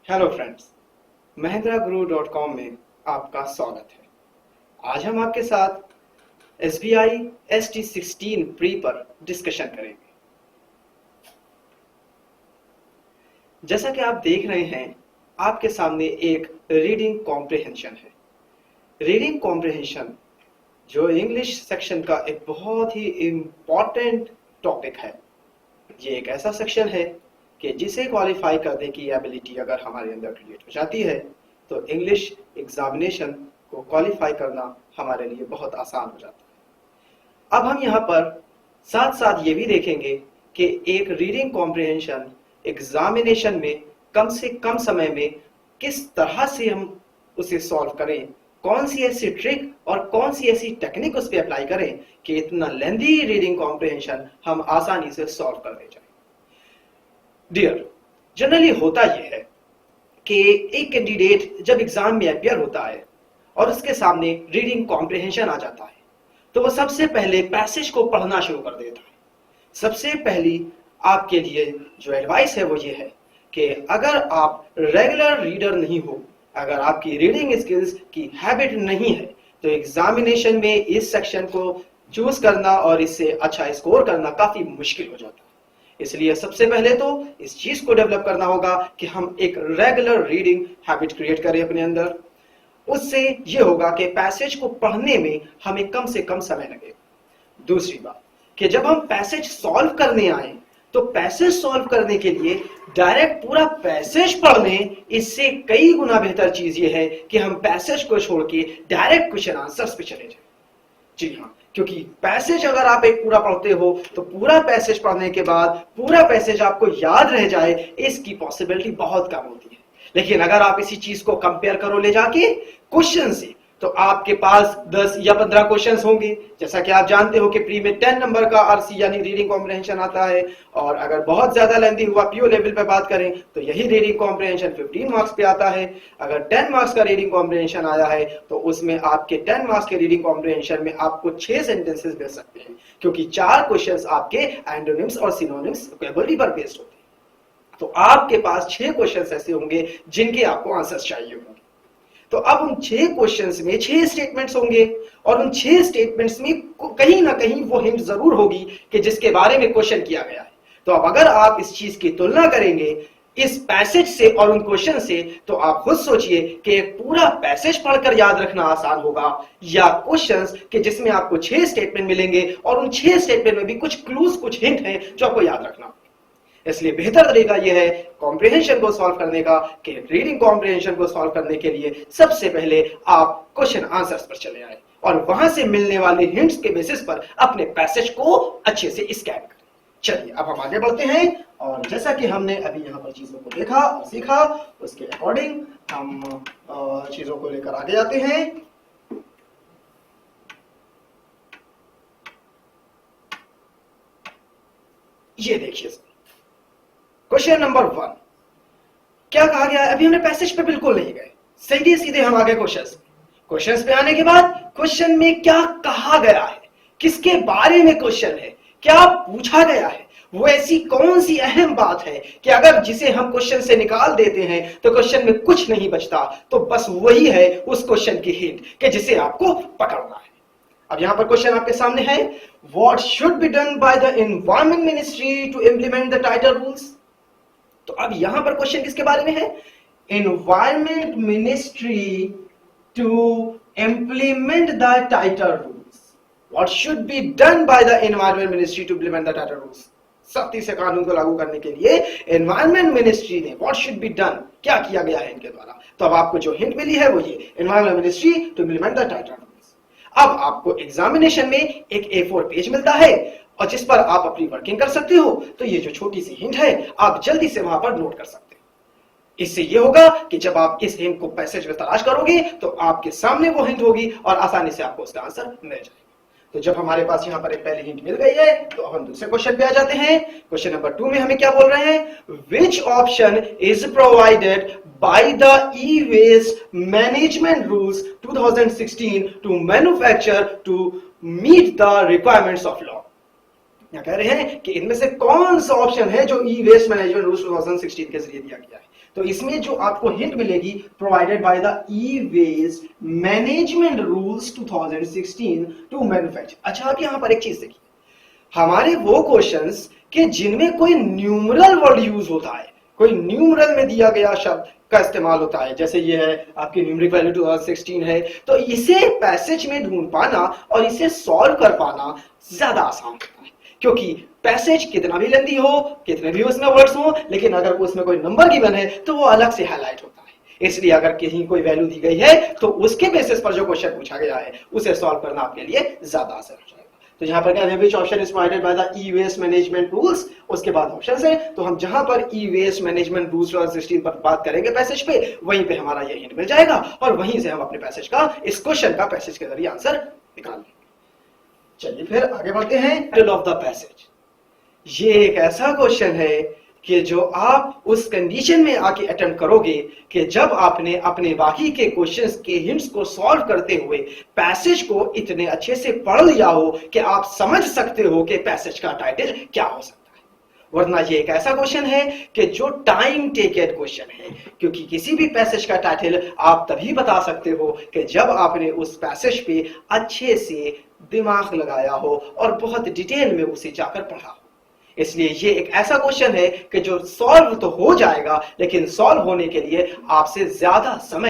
Hello friends, महिंद्रागुरु.com में आपका स्वागत है। आज हम आपके साथ SBI ST16 प्री पर डिस्कशन करेंगे। जैसा कि आप देख रहे हैं, आपके सामने एक रीडिंग कॉम्प्रिहेंशन है। रीडिंग कॉम्प्रिहेंशन जो इंग्लिश सेक्शन का एक बहुत ही इम्पॉर्टेंट टॉपिक है। ये एक ऐसा सेक्शन है कि जिसे क्वालिफाई करने की एबिलिटी अगर हमारे अंदर क्रिएट हो जाती है तो इंग्लिश एग्जामिनेशन को क्वालिफाई करना हमारे लिए बहुत आसान हो जाता है। अब हम यहाँ पर साथ साथ ये भी देखेंगे कि एक रीडिंग कॉम्प्रिहेंशन एग्जामिनेशन में कम से कम समय में किस तरह से हम उसे सॉल्व करें, कौन सी ऐसी ट्रिक और कौन सी ऐसी टेक्निक उस पर अप्लाई करें कि इतना लेंथी रीडिंग कॉम्प्रिहेंशन हम आसानी से सॉल्व कर ले जाए। डियर, जनरली होता यह है कि एक कैंडिडेट जब एग्जाम में अपियर होता है और उसके सामने रीडिंग कॉम्प्रिहेंशन आ जाता है तो वह सबसे पहले पैसेज को पढ़ना शुरू कर देता है। सबसे पहली आपके लिए जो एडवाइस है वो ये है कि अगर आप रेगुलर रीडर नहीं हो, अगर आपकी रीडिंग स्किल्स की हैबिट नहीं है तो एग्जामिनेशन में इस सेक्शन को चूज करना और इससे अच्छा स्कोर करना काफी मुश्किल हो जाता है। इसलिए सबसे पहले तो इस चीज को डेवलप करना होगा कि हम एक रेगुलर रीडिंग हैबिट क्रिएट करें अपने अंदर। उससे यह होगा कि पैसेज को पढ़ने में हमें कम से कम समय लगे। दूसरी बात कि जब हम पैसेज सॉल्व करने आए तो पैसेज सॉल्व करने के लिए डायरेक्ट पूरा पैसेज पढ़ लें, इससे कई गुना बेहतर चीज ये है कि हम पैसेज को छोड़ के डायरेक्ट क्वेश्चन आंसर्स पे चले जाएं। जी हाँ, क्योंकि पैसेज अगर आप एक पूरा पढ़ते हो तो पूरा पैसेज पढ़ने के बाद पूरा पैसेज आपको याद रह जाए, इसकी पॉसिबिलिटी बहुत कम होती है। लेकिन अगर आप इसी चीज को कंपेयर करो ले जाके क्वेश्चन से, तो आपके पास 10 या 15 क्वेश्चंस होंगे। जैसा कि आप जानते हो कि प्री में 10 नंबर का आरसी यानी रीडिंग कॉम्प्रिहेंशन आता है, और अगर बहुत ज्यादा लेंथी हुआ पीओ लेवल पे बात करें तो यही रीडिंग कॉम्प्रिहेंशन 15 मार्क्स पे आता है। अगर 10 मार्क्स का रीडिंग कॉम्प्रिहेंशन आया है तो उसमें आपके 10 मार्क्स के रीडिंग कॉम्प्रिहेंशन में आपको 6 सेंटेंसेस मिल सकते हैं, क्योंकि 4 क्वेश्चंस आपके एंटोनिम्स और सिनोनिम्स वोकैबुलरी पर बेस्ड होते हैं। तो आपके पास 6 क्वेश्चंस ऐसे होंगे जिनके आपको आंसर्स चाहिए होंगे। तो अब उन 6 क्वेश्चंस में 6 स्टेटमेंट्स होंगे और उन 6 स्टेटमेंट्स में कहीं ना कहीं वो हिंट जरूर होगी कि जिसके बारे में क्वेश्चन किया गया है। तो अब अगर आप इस चीज की तुलना करेंगे इस पैसेज से और उन क्वेश्चन से, तो आप खुद सोचिए कि एक पूरा पैसेज पढ़कर याद रखना आसान होगा या क्वेश्चंस कि जिसमें आपको 6 स्टेटमेंट मिलेंगे और उन 6 स्टेटमेंट में भी कुछ क्लूज, कुछ हिंट हैं जो आपको याद रखना। इसलिए बेहतर तरीका यह है कॉम्प्रिहेंशन को सॉल्व करने का कि रीडिंग कॉम्प्रिहेंशन को सॉल्व करने के लिए सबसे पहले आप क्वेश्चन आंसर्स पर चले आए और वहां से मिलने वाले हिंट्स के बेसिस पर अपने पैसेज को अच्छे से स्कैन करें। चलिए अब हम आगे बढ़ते हैं, और जैसा कि हमने अभी यहाँ पर चीजों को देखा और सीखा, उसके अकॉर्डिंग हम चीजों को लेकर आगे जाते हैं। ये देखिए क्वेश्चन नंबर 1 क्या कहा गया है। अभी हमने पैसेज पे बिल्कुल नहीं गए, सीधे सीधे हम आगे क्वेश्चंस पे आने के बाद क्वेश्चन में क्या कहा गया है, किसके बारे में क्वेश्चन है, क्या पूछा गया है, वो ऐसी कौन सी अहम बात है कि अगर जिसे हम क्वेश्चन से निकाल देते हैं तो क्वेश्चन में कुछ नहीं बचता। तो बस वही है उस क्वेश्चन की हिंट कि जिसे आपको पकड़ना है। अब यहां पर क्वेश्चन आपके सामने है, what should be done by the environment ministry to implement the title rules. तो अब यहां पर क्वेश्चन किसके बारे में है, environment ministry to implement the title rules. What should be done by the environment ministry to implement the title rules. सख्ती से कानून को लागू करने के लिए एनवायरमेंट मिनिस्ट्री ने व्हाट शुड बी डन क्या किया गया है इनके द्वारा। तो अब आपको जो हिंट मिली है वो ये, environment ministry to implement the title rules. अब आपको एग्जामिनेशन में एक A4 पेज मिलता है और जिस पर आप अपनी वर्किंग कर सकते हो। तो ये जो छोटी सी हिंट है आप जल्दी से वहां पर नोट कर सकते हो। इससे ये होगा कि जब आप इस हिंट को पैसेज में तलाश करोगे तो आपके सामने वो हिंट होगी और आसानी से आपको उसका आंसर मिल जाएगा। तो जब हमारे पास यहाँ पर एक पहली हिंट मिल गई है तो हम दूसरे क्वेश्चन पे आ जाते हैं। क्वेश्चन नंबर 2 में हमें क्या बोल रहे हैं, which option is provided by the e-waste management rules 2016 to manufacture to meet the requirements of law. क्या कह रहे हैं कि इनमें से कौन सा ऑप्शन है जो ई वेस्ट मैनेजमेंट रूल्स 2016 के जरिए दिया गया है। तो इसमें जो आपको हिंट मिलेगी, provided by the e-waste management rules 2016 to manufacture. अच्छा, अब यहां पर एक चीज देखिए, हमारे वो क्वेश्चंस के जिनमें कोई न्यूमरल वर्ड यूज होता है, कोई न्यूमरल में दिया गया शब्द का इस्तेमाल होता है, जैसे ये है आपकी न्यूमेरिक वैल्यू 2016 है, तो इसे पैसेज में ढूंढ पाना और इसे सॉल्व कर पाना ज्यादा आसान होता है, क्योंकि पैसेज कितना भी लेंदी हो, कितने भी उसमें वर्ड्स हो, लेकिन अगर उसमें कोई नंबर गिवन है तो वो अलग से हाईलाइट होता है। इसलिए अगर कहीं कोई वैल्यू दी गई है तो उसके बेसिस पर जो क्वेश्चन पूछा गया है उसे सॉल्व करना आपके लिए ज्यादा आसान हो जाएगा। तो यहां पर क्या है, विच option is provided by the e-waste management rules, उसके बाद ऑप्शन है, तो हम जहां पर ई-वेस्ट मैनेजमेंट रूल्स 2016 पर बात करेंगे पैसेज पे, वहीं पे हमारा ये हिंट मिल जाएगा और वहीं से हम अपने पैसेज का, इस क्वेश्चन का पैसेज के जरिए आंसर निकाल लेंगे। चलिए फिर आगे बढ़ते हैं। टाइटल ऑफ द पैसेज, ये एक ऐसा क्वेश्चन है कि जो आप उस कंडीशन में आके अटेम्प्ट करोगे कि जब आपने अपने बाकी के क्वेश्चंस के हिंट्स को सॉल्व करते हुए पैसेज को इतने अच्छे से पढ़ लिया हो कि आप समझ सकते हो कि पैसेज का टाइटल क्या हो सकता है। वरना ये एक ऐसा क्वेश्चन है कि जो टाइम टेकेड क्वेश्चन है, क्योंकि किसी भी पैसेज का टाइटल आप तभी बता सकते हो कि जब आपने उस पैसेज पे अच्छे से दिमाग लगाया हो और बहुत डिटेल में उसे जाकर पढ़ा हो। इसलिए ये एक ऐसा क्वेश्चन है कि जो सॉल्व तो हो जाएगा, लेकिन सॉल्व होने के लिए आपसे ज्यादा समय